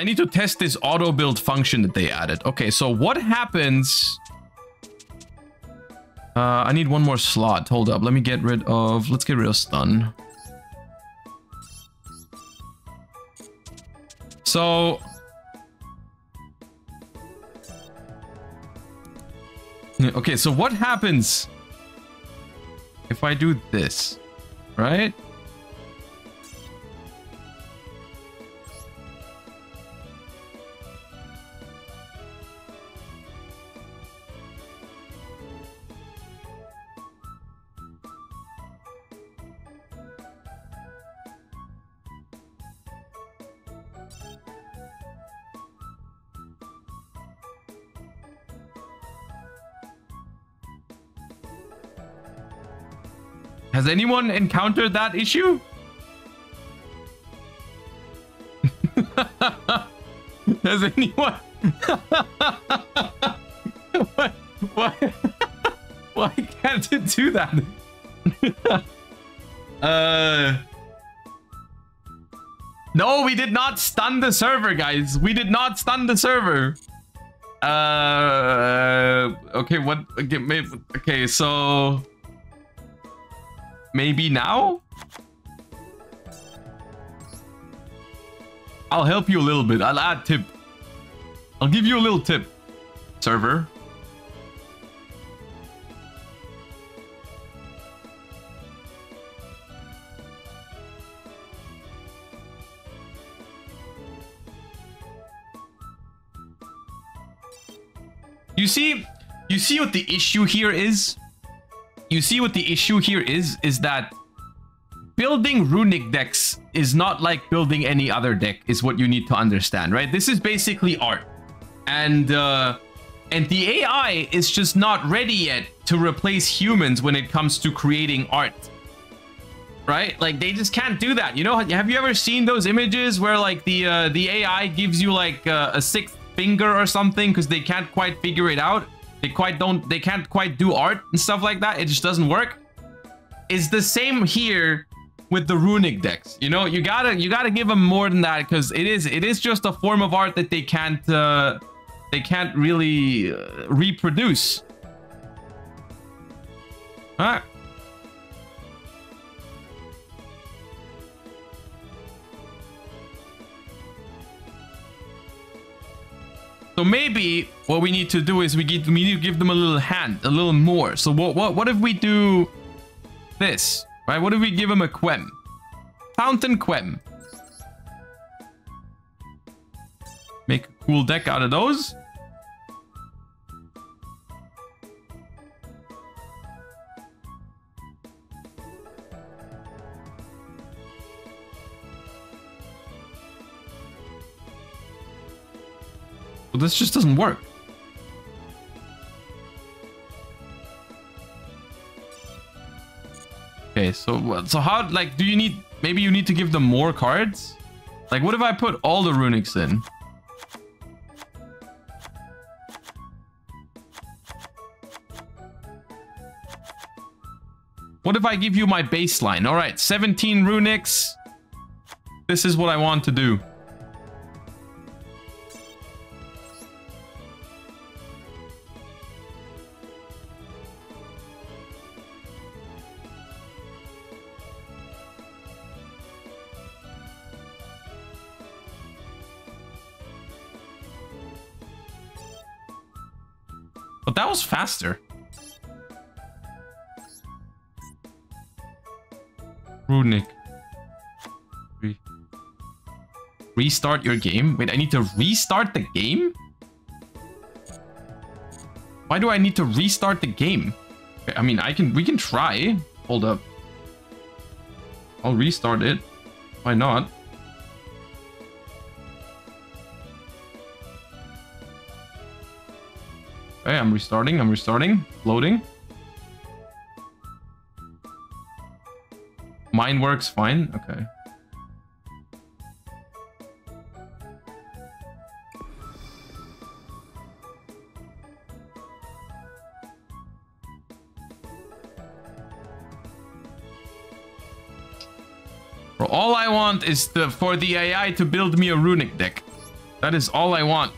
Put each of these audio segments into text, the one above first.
I need to test this auto build function that they added. Okay, so what happens? I need one more slot. Hold up. Let me get rid of... Let's get rid of stun. So... Okay, so what happens if I do this, right? Has anyone encountered that issue? Has anyone? Why can't it do that? No, we did not stun the server, guys. We did not stun the server. Okay, what? Okay, so... Maybe now? I'll help you a little bit. I'll add tip. I'll give you a little tip, server. You see what the issue here is? You see what the issue here is that building runic decks is not like building any other deck, is what you need to understand, right? This is basically art. And the AI is just not ready yet to replace humans when it comes to creating art. Right? Like, they just can't do that. You know, have you ever seen those images where like the AI gives you like a sixth finger or something because they can't quite figure it out? They can't quite do art and stuff like that. It just doesn't work. It's the same here with the runic decks. You know, you gotta give them more than that, because it is just a form of art that they can't really reproduce. All right. So maybe what we need to do is we need to give them a little hand, a little more. So what if we do this, right? What if we give them a Quem? Fountain Quem. Make a cool deck out of those. Well, this just doesn't work. Okay, so how, like, do you need, maybe you need to give them more cards? Like, what if I put all the runics in? What if I give you my baseline? All right, 17 runics. This is what I want to do. But that was faster. Runic. Restart your game? Wait, I need to restart the game? Why do I need to restart the game? I mean, we can try. Hold up. I'll restart it. Why not? Okay, I'm restarting. Loading. Mine works fine. Okay. For all I want is for the AI to build me a runic deck. That is all I want.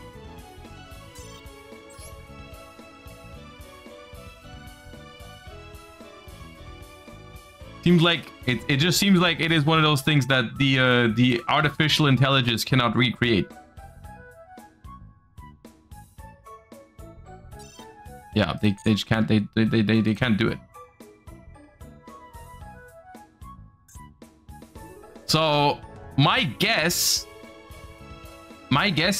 Seems like it just seems like it is one of those things that the artificial intelligence cannot recreate. Yeah, they just can't they can't do it. So my guess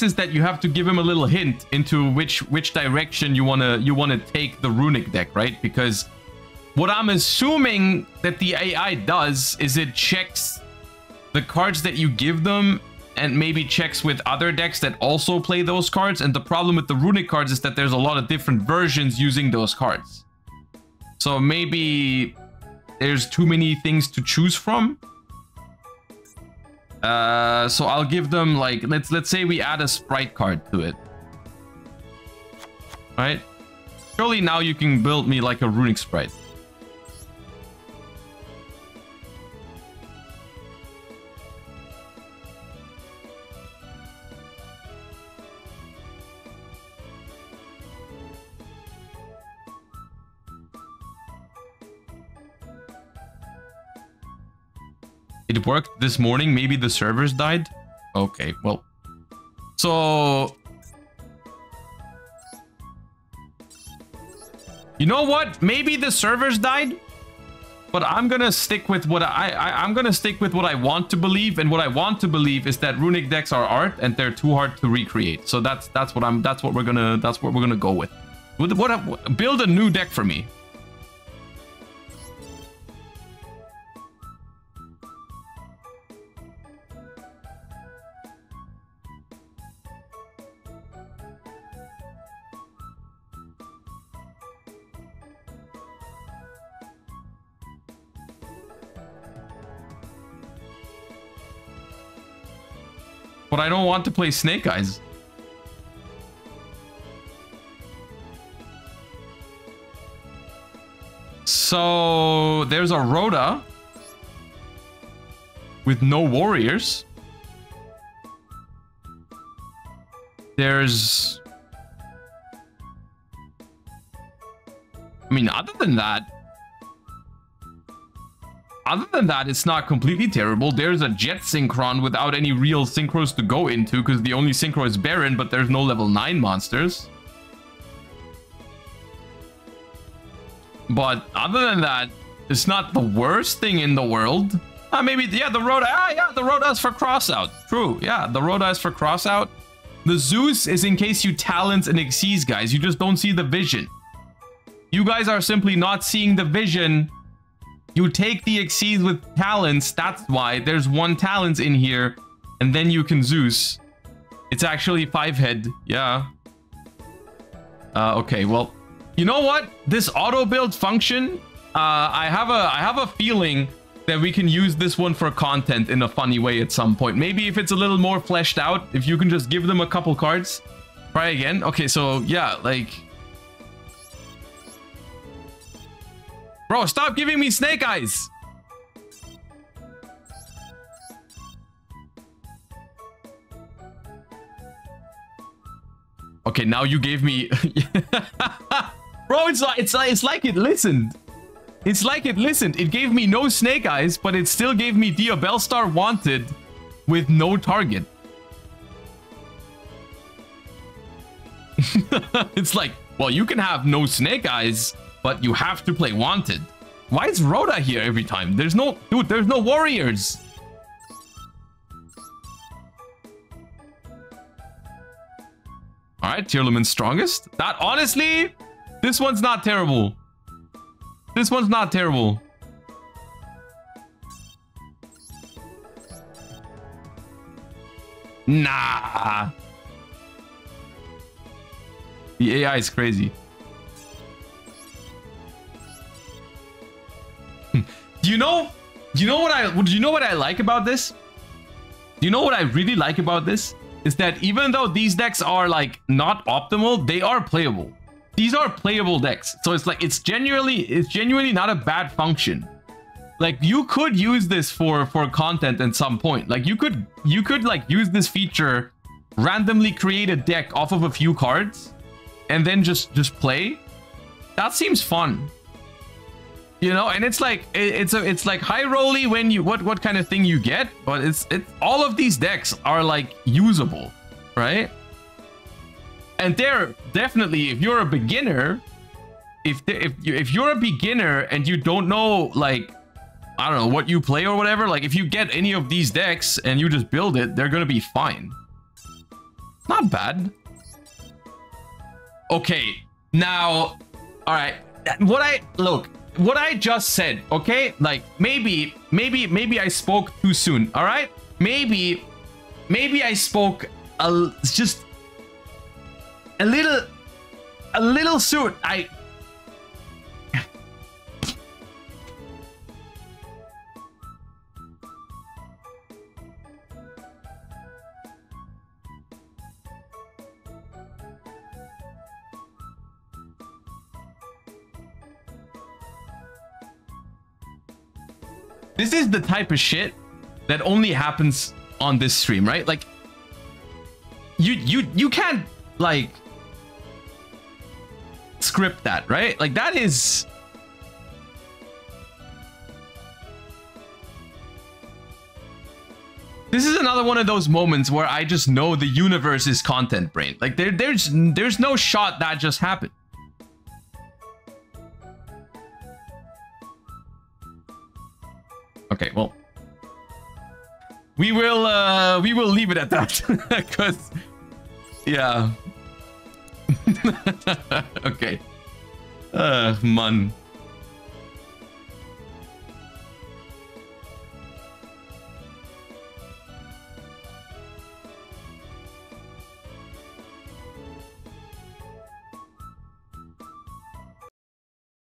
is that you have to give him a little hint into which direction you wanna take the runic deck, right? Because what I'm assuming that the AI does is it checks the cards that you give them and maybe checks with other decks that also play those cards. And the problem with the runic cards is that there's a lot of different versions using those cards. So maybe there's too many things to choose from. So I'll give them like, let's say we add a sprite card to it. Right? Surely now you can build me like a runic sprite. It worked this morning. Maybe the servers died. Okay, well. So... You know what? Maybe the servers died. But I'm gonna stick with what I'm gonna stick with what I want to believe, and what I want to believe is that runic decks are art and they're too hard to recreate. So that's what we're gonna go with. Build a new deck for me. But I don't want to play Snake Eyes. So there's a Rhoda with no warriors. There's... I mean, other than that, it's not completely terrible. There's a Jet Synchron without any real synchros to go into, because the only synchro is Baron, but there's no level 9 monsters. But other than that, it's not the worst thing in the world. Maybe, yeah, the Rhoda. Yeah, the Rhoda is for crossout. True, yeah, the Rhoda is for crossout. The Zeus is in case you talents and Xyz, guys. You just don't see the vision. You guys are simply not seeing the vision. You take the Xyz with talents, that's why. There's 1 talent in here, and then you can Zeus. It's actually 5-head, yeah. Okay, well, you know what? This auto build function, I have a feeling that we can use this one for content in a funny way at some point. Maybe if it's a little more fleshed out, if you can just give them a couple cards. Try again. Okay, so yeah, like... Bro, stop giving me Snake Eyes! Okay, now you gave me... Bro, it's like it listened. It's like it listened. It gave me no Snake Eyes, but it still gave me Diabellstar Wanted with no target. It's like, well, you can have no Snake Eyes, but you have to play Wanted. Why is Rhoda here every time? There's no... Dude, there's no warriors. Alright, Tearlaman's strongest. That, honestly, this one's not terrible. This one's not terrible. Nah. The AI is crazy. Do you know what I like about this? Do you know what I really like about this? Is that even though these decks are like not optimal, they are playable. These are playable decks. So it's like it's genuinely not a bad function. Like you could use this for content at some point. Like you could like use this feature randomly create a deck off of a few cards and then just play. That seems fun. You know, and it's like it's like high rolly when you what kind of thing you get, but it's all of these decks are like usable, right? And they're definitely, if you're a beginner, if you're a beginner and you don't know, like, I don't know what you play or whatever, like if you get any of these decks and you just build it, they're gonna be fine. Not bad. Okay, now, all right, what I just said, okay, like maybe I spoke too soon. All right, maybe I spoke just a little soon. This is the type of shit that only happens on this stream, right? Like, you can't, like, script that, right? Like, that is... This is another one of those moments where I just know the universe is content brain. Like, there's no shot that just happened. Okay, well, we will leave it at that because, yeah. Okay, man.